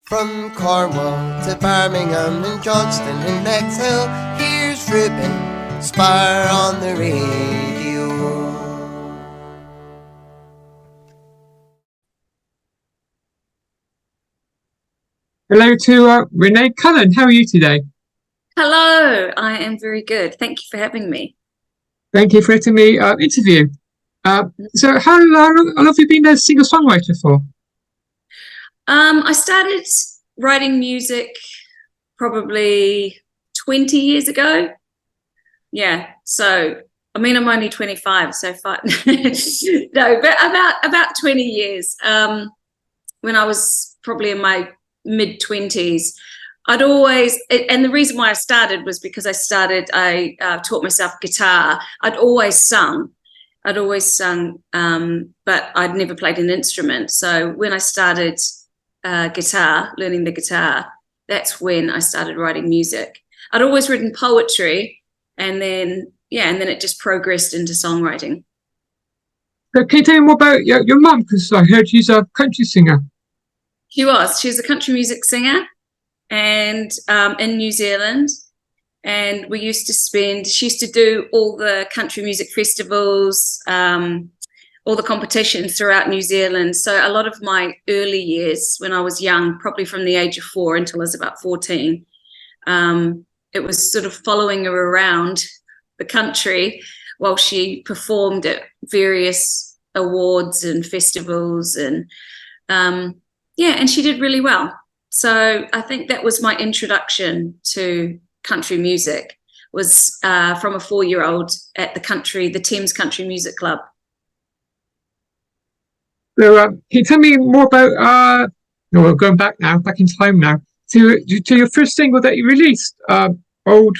From Cornwall to Birmingham and Johnston and Bexhill, here's Ruben Spar on the radio. Hello to Renee Cullen. How are you today? Hello, I am very good. Thank you for having me. Thank you for letting me interview. So how long have you been a singer-songwriter for? I started writing music probably 20 years ago. Yeah, so I mean, I'm only 25, so far. No, but about 20 years. When I was probably in my mid-20s, I'd always, and the reason why I started was because I taught myself guitar. I'd always sung, but I'd never played an instrument. So when I started learning the guitar, that's when I started writing music. I'd always written poetry, and then it just progressed into songwriting. So can you tell me more about your mum? Because I heard she's a country singer. She's a country music singer, and in New Zealand. And she used to do all the country music festivals, all the competitions throughout New Zealand. So a lot of my early years when I was young, probably from the age of 4 until I was about 14, it was sort of following her around the country while she performed at various awards and festivals. And and she did really well. So I think that was my introduction to country music, was from a 4-year-old at the Thames Country Music Club. So can you tell me more about, we're going back in time now, to your first single that you released, Old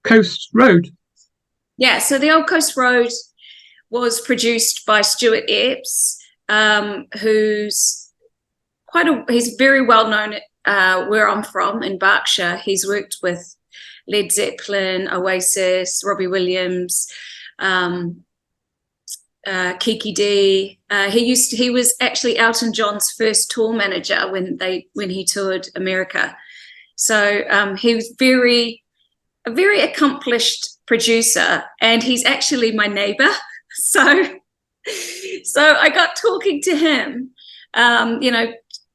Coast Road? Yeah, so the Old Coast Road was produced by Stuart Epps, he's very well known where I'm from in Berkshire. He's worked with Led Zeppelin, Oasis, Robbie Williams, Kiki D. He was actually Elton John's first tour manager when he toured America. So he was a very accomplished producer, and he's actually my neighbor. So I got talking to him,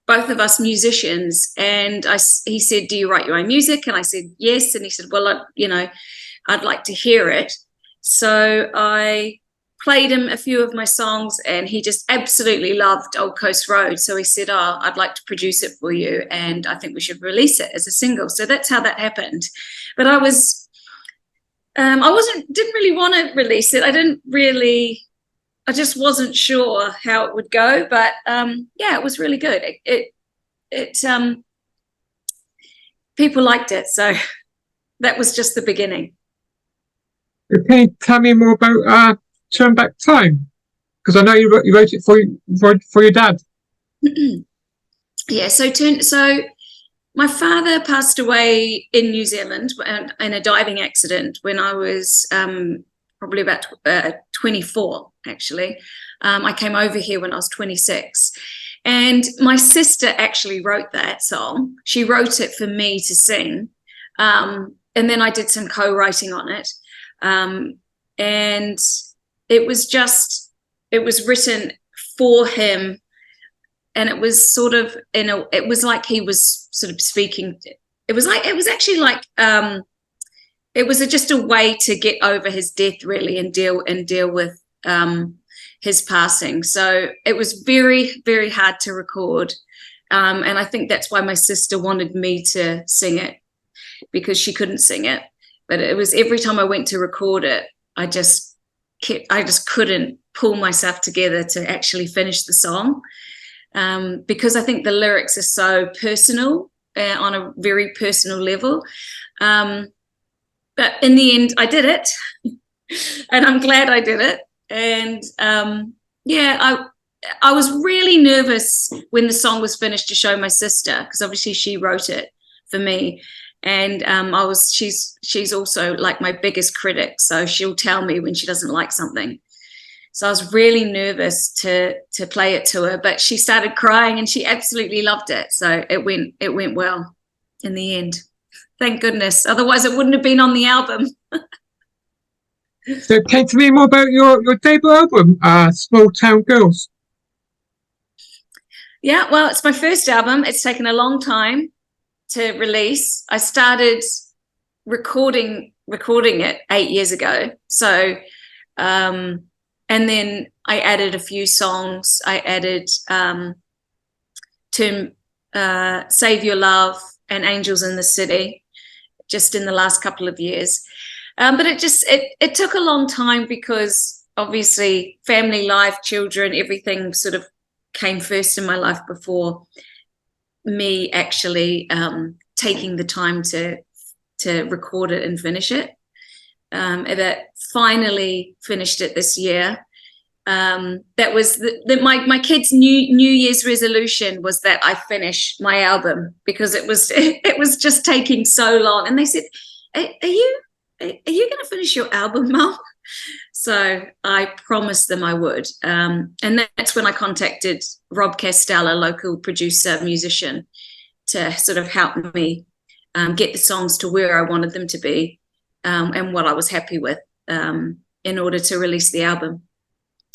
both of us musicians, and he said, "Do you write your own music?" And I said, "Yes." And he said, "Well, I'd like to hear it." So I played him a few of my songs, and he just absolutely loved Old Coast Road. So he said, "Oh, I'd like to produce it for you, and I think we should release it as a single." So that's how that happened. But I didn't really want to release it. I just wasn't sure how it would go, but it was really good. People liked it, so that was just the beginning. Can you tell me more about Turn Back Time? Because I know you wrote it for your dad. Yeah, so my father passed away in New Zealand in a diving accident when I was probably about 24, actually. I came over here when I was 26. And my sister actually wrote that song. She wrote it for me to sing. And then I did some co-writing on it. And it was written for him. And it was sort of, it was like he was sort of speaking. It was just a way to get over his death, really, and deal with his passing. So it was very, very hard to record. And I think that's why my sister wanted me to sing it, because she couldn't sing it. But it was every time I went to record it, I just couldn't pull myself together to actually finish the song. Because I think the lyrics are so personal, on a very personal level. But in the end, I did it, and I'm glad I did it. And I was really nervous when the song was finished to show my sister, because obviously she wrote it for me. And she's also like my biggest critic, so she'll tell me when she doesn't like something. So I was really nervous to play it to her, but she started crying and she absolutely loved it. So it went well in the end. Thank goodness. Otherwise it wouldn't have been on the album. So can you tell me more about your debut album, Small Town Girls? Yeah, well, it's my first album. It's taken a long time to release. I started recording it 8 years ago. So and then I added a few songs. I added Save Your Love and Angels in the City just in the last couple of years. But it took a long time because obviously family life, children, everything sort of came first in my life before me actually taking the time to record it and finish it. That finally finished it this year. That was my kids' New Year's resolution was that I finish my album because it was just taking so long. And they said, "Are you going to finish your album, Mum?" So I promised them I would. And that's when I contacted Rob Castell, a local producer, musician, to sort of help me get the songs to where I wanted them to be and what I was happy with in order to release the album.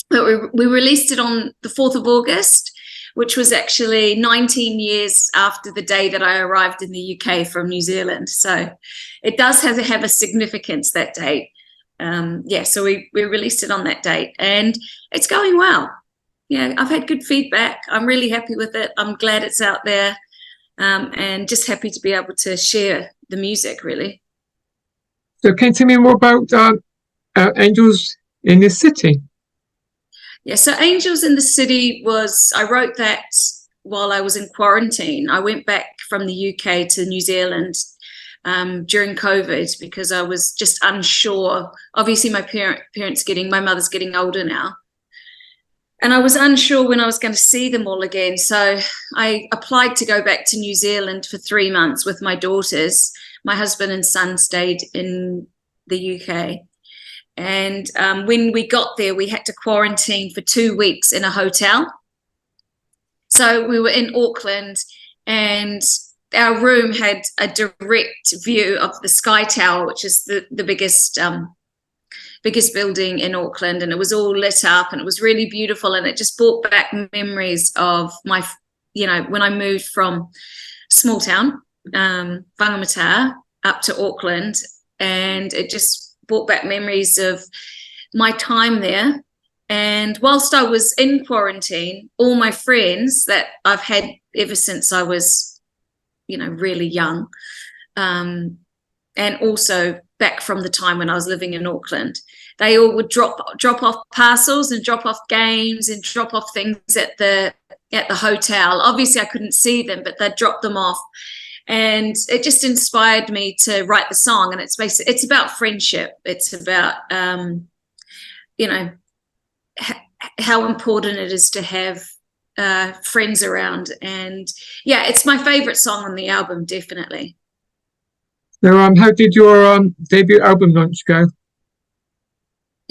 But we released it on the 4th of August, which was actually 19 years after the day that I arrived in the UK from New Zealand. So it does have a significance, that date. So we released it on that date and it's going well. Yeah, I've had good feedback. I'm really happy with it. I'm glad it's out there and just happy to be able to share the music, really. So can you tell me more about Angels in the City? Yeah, so Angels in the City I wrote that while I was in quarantine. I went back from the UK to New Zealand during COVID because I was just unsure. Obviously, my my mother's getting older now. And I was unsure when I was going to see them all again. So I applied to go back to New Zealand for 3 months with my daughters. My husband and son stayed in the UK. And when we got there, we had to quarantine for 2 weeks in a hotel. So we were in Auckland and our room had a direct view of the Sky Tower, which is the biggest building in Auckland. And it was all lit up and it was really beautiful. And it just brought back memories of my, when I moved from small town, Whangamata, up to Auckland. And it just brought back memories of my time there. And whilst I was in quarantine, all my friends that I've had ever since I was, really young, and also back from the time when I was living in Auckland, they all would drop off parcels and drop off games and drop off things at the hotel. Obviously, I couldn't see them, but they'd drop them off. And it just inspired me to write the song. And it's about friendship. It's about, how important it is to have friends around. And yeah, it's my favorite song on the album, definitely. So how did your debut album launch go?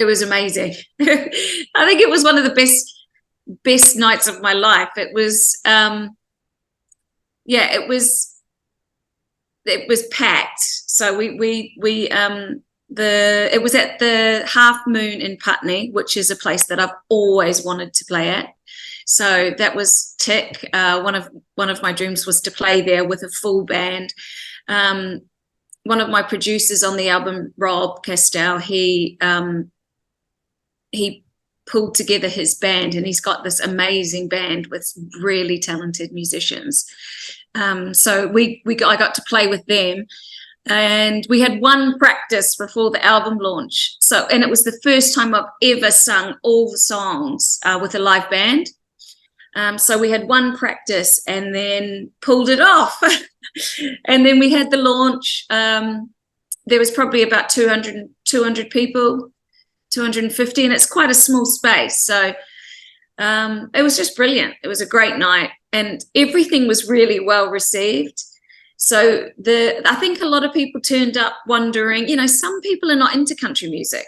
It was amazing. I think it was one of the best nights of my life. It was, it was packed. So it was at the Half Moon in Putney, which is a place that I've always wanted to play at. So that was tick. One of my dreams was to play there with a full band. One of my producers on the album, Rob Castell, he pulled together his band, and he's got this amazing band with really talented musicians. So I got to play with them, and we had one practice before the album launch. And it was the first time I've ever sung all the songs with a live band. So we had one practice and then pulled it off. And then we had the launch. There was probably about 200 people, 250, and it's quite a small space. So it was just brilliant. It was a great night, and everything was really well received. So I think a lot of people turned up wondering, some people are not into country music.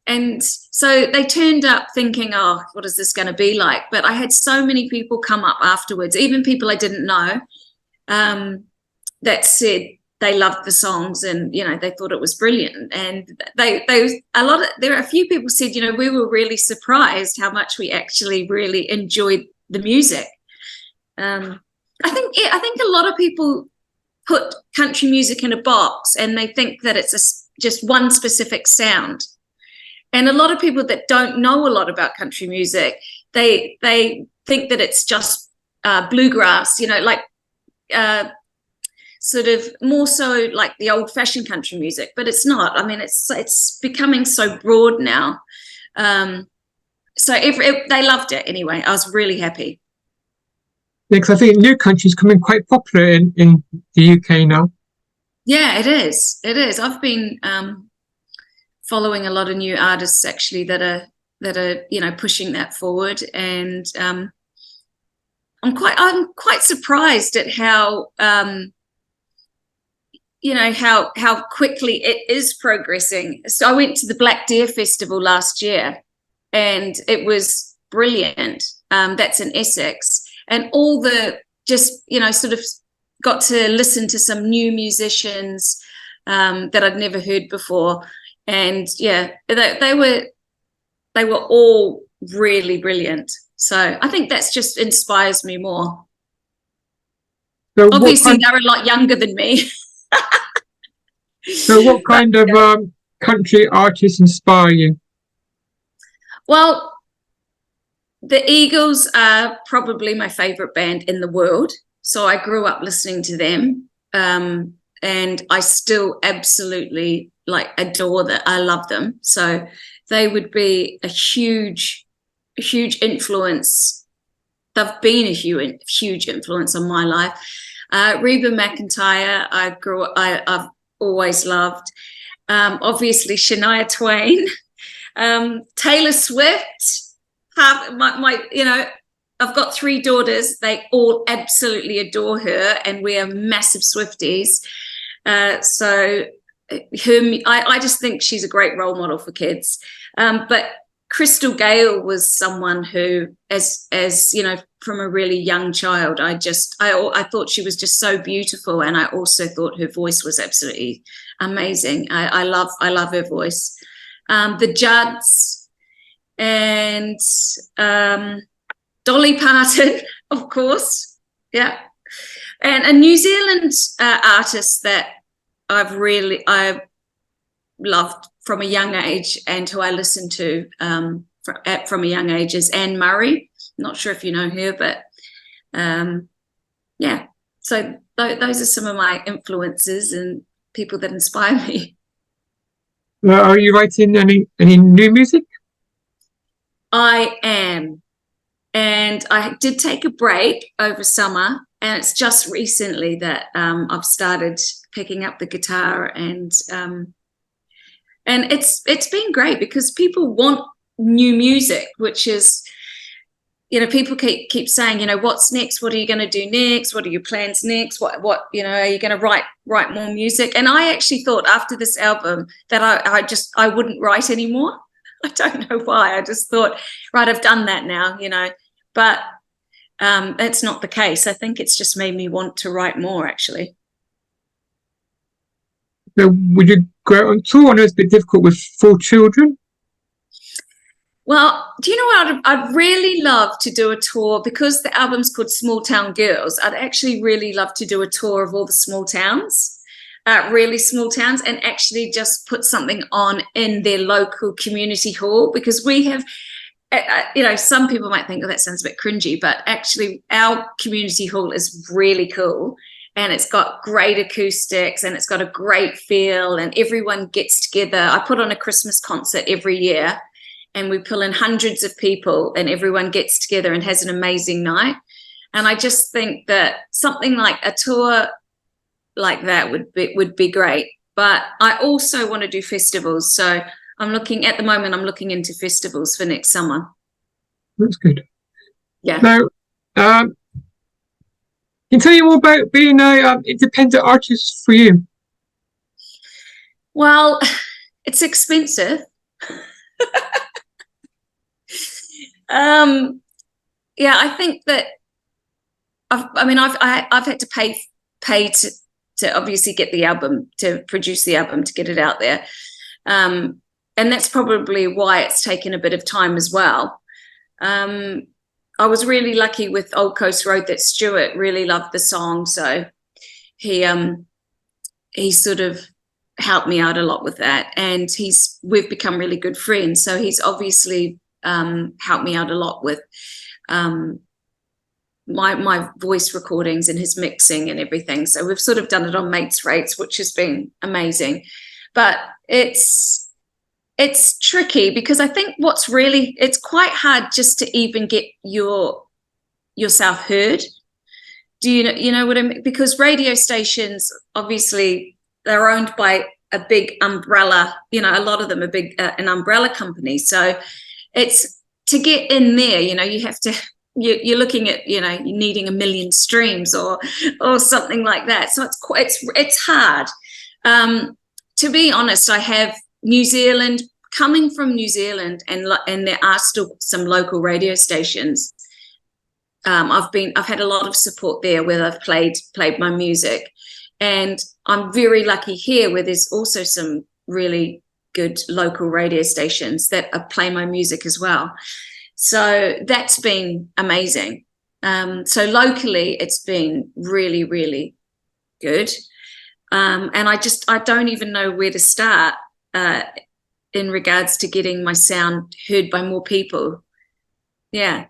And so they turned up thinking, oh, what is this going to be like? But I had so many people come up afterwards, even people I didn't know, that said they loved the songs, and you know, they thought it was brilliant. And there are a few people said, you know, we were really surprised how much we actually really enjoyed the music. I think a lot of people put country music in a box and they think that it's just one specific sound. And a lot of people that don't know a lot about country music, they think that it's just bluegrass, you know, like sort of more so like the old-fashioned country music, but it's not. I mean, it's becoming so broad now. So they loved it anyway. I was really happy. Yeah, because I think new country is becoming quite popular in the UK now. Yeah, it is. It is. I've been following a lot of new artists actually that are you know, pushing that forward, and I'm quite surprised at how you know, how quickly it is progressing. So I went to the Black Deer Festival last year, and it was brilliant. That's in Essex. And all the, just, you know, sort of got to listen to some new musicians that I'd never heard before. And yeah, they were all really brilliant. So I think that's just inspires me more. So obviously they're a lot younger than me. So what kind of country artists inspire you? Well, the Eagles are probably my favorite band in the world. So I grew up listening to them. And I still absolutely like adore that. I love them. So they would be a huge influence. They've been a huge influence on my life. Reba McEntire, I've always loved. Obviously Shania Twain, Taylor Swift. You know, I've got 3 daughters. They all absolutely adore her, and we are massive Swifties. So I just think she's a great role model for kids. But Crystal Gale was someone who, as you know, from a really young child, I thought she was just so beautiful, and I also thought her voice was absolutely amazing. I love her voice. The Judds. And Dolly Parton, of course, yeah, and a New Zealand artist that I've loved from a young age, and who I listened to from a young age, is Anne Murray. Not sure if you know her, but yeah. So those are some of my influences and people that inspire me. Are you writing any new music? I am, and I did take a break over summer, and it's just recently that I've started picking up the guitar, and it's been great because people want new music, which is, you know, people keep saying, you know, what's next? What are you going to do next? What are your plans next? What you know, are you going to write more music? And I actually thought after this album that I wouldn't write anymore. I don't know why. I just thought, right, I've done that now, you know, but that's not the case. I think it's just made me want to write more, actually. So would you go out on tour? I know it's a bit difficult with 4 children. Well, do you know what? I'd really love to do a tour, because the album's called Small Town Girls. I'd actually really love to do a tour of all the small towns. Really small towns, and actually just put something on in their local community hall, because we have, you know, some people might think, oh, that sounds a bit cringy, but actually our community hall is really cool, and it's got great acoustics, and it's got a great feel, and everyone gets together. I put on a Christmas concert every year, and we pull in hundreds of people, and everyone gets together and has an amazing night. And I just think that something like a tour like that would be great. But I also want to do festivals, so I'm looking into festivals for next summer. That's good. Yeah. Now, can you tell you more about being a independent artist for you? Well, it's expensive. Yeah, I think that I've had to pay to obviously get the album, to produce the album, to get it out there, and that's probably why it's taken a bit of time as well. I was really lucky with Old Coast Road that Stuart really loved the song, so he sort of helped me out a lot with that, and we've become really good friends. So he's obviously helped me out a lot with my voice recordings and his mixing and everything. So we've sort of done it on mates rates, which has been amazing. But it's tricky, because I think it's quite hard just to even get yourself heard. Do you know what I mean? Because radio stations, obviously, they're owned by a big umbrella, a lot of them are big, an umbrella company. So it's to get in there, you have to, you're looking at, you're needing 1 million streams or something like that. So it's hard. To be honest, I have coming from New Zealand, and there are still some local radio stations. I've had a lot of support there where I've played my music, and I'm very lucky here where there's also some really good local radio stations that play my music as well. So that's been amazing. So locally, it's been really, really good. And I don't even know where to start in regards to getting my sound heard by more people. Yeah.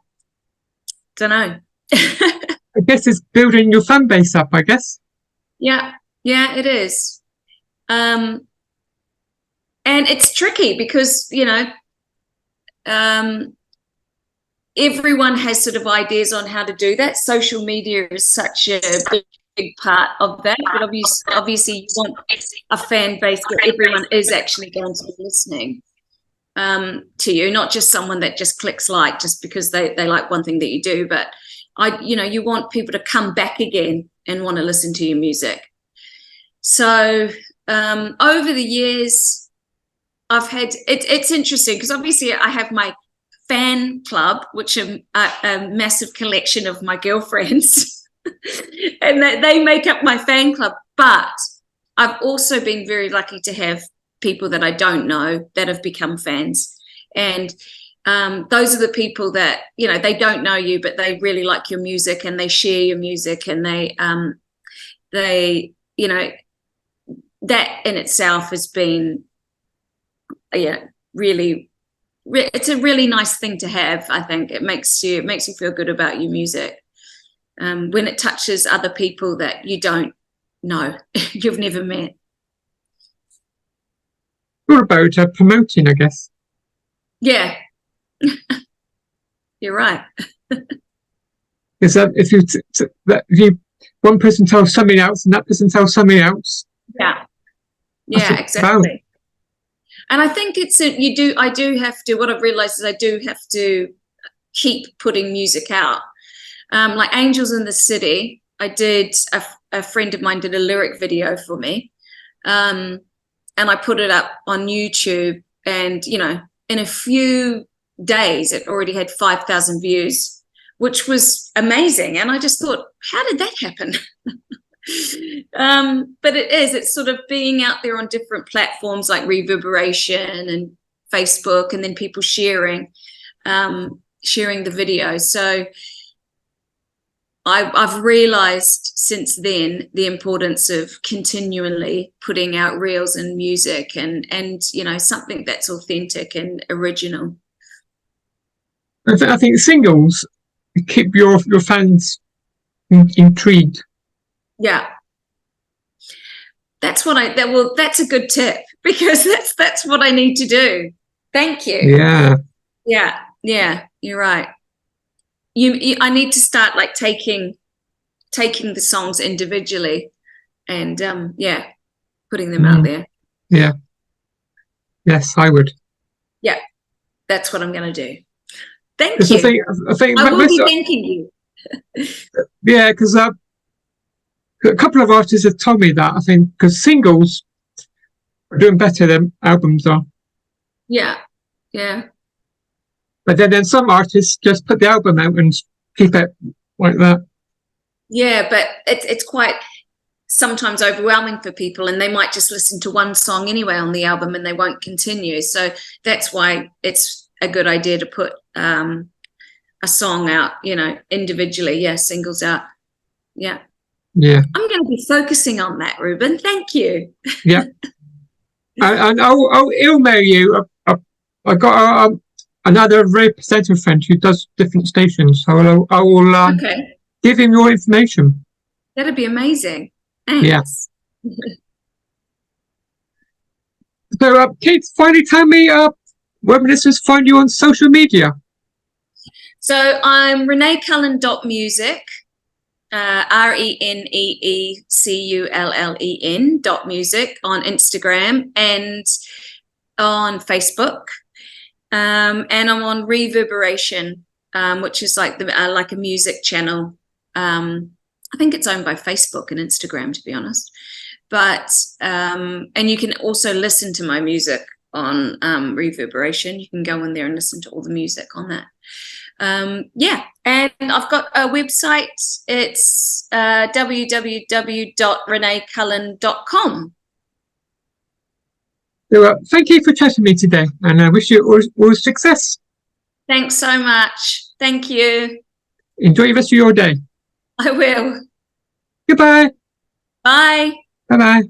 Don't know. I guess it's building your fan base up, I guess. Yeah, it is. And it's tricky because, everyone has sort of ideas on how to do that. Social media is such a big part of that, but obviously you want a fan base where everyone is actually going to be listening to you, not just someone that just clicks like just because they like one thing that you do, but you want people to come back again and want to listen to your music. So over the years, I've had it's interesting because obviously I have my fan club, which are a massive collection of my girlfriends, and they make up my fan club. But I've also been very lucky to have people that I don't know that have become fans, and those are the people that they don't know you, but they really like your music and they share your music, and they that in itself has been really. It's a really nice thing to have. I think it makes you feel good about your music when it touches other people that you don't know, you've never met. What about promoting, I guess? Yeah, you're right. Is that if you one person tells something else and that person tells something else? Yeah, exactly. And I think I do have to, what I've realized is I do have to keep putting music out. Like Angels in the City, a friend of mine did a lyric video for me. And I put it up on YouTube, and, in a few days, it already had 5,000 views, which was amazing. And I just thought, how did that happen? But it's sort of being out there on different platforms like Reverberation and Facebook, and then people sharing the video. So I've realized since then the importance of continually putting out reels and music and something that's authentic and original. I think singles keep your fans intrigued. Yeah, that's a good tip, because that's what I need to do. Thank you. Yeah, you're right. I need to start like taking the songs individually and putting them out there. Yeah. Yes, I would. Yeah, that's what I'm going to do. Thank you. I think I will be thanking you. Yeah, because a couple of artists have told me that, I think, because singles are doing better than albums are. Yeah, Yeah. But then some artists just put the album out and keep it like that. Yeah, but it's quite sometimes overwhelming for people, and they might just listen to one song anyway on the album and they won't continue. So that's why it's a good idea to put a song out, you know, individually. Yeah, singles out. Yeah. Yeah. I'm going to be focusing on that, Ruben. Thank you. Yeah. And I'll email you. I got another representative friend who does different stations, so I will Okay. give him your information. That'd be amazing. Thanks. Yeah. So, Kate, finally tell me where listeners find you on social media. So I'm reneecullen.music, RENEECULLEN .music on Instagram and on Facebook. And I'm on Reverberation, which is like a music channel. I think it's owned by Facebook and Instagram, to be honest. But and you can also listen to my music on Reverberation. You can go in there and listen to all the music on that. Yeah, and I've got a website. It's www.reneecullen.com. So, thank you for chatting with me today, and I wish you all success. Thanks so much. Thank you. Enjoy the rest of your day. I will. Goodbye. Bye. Bye-bye.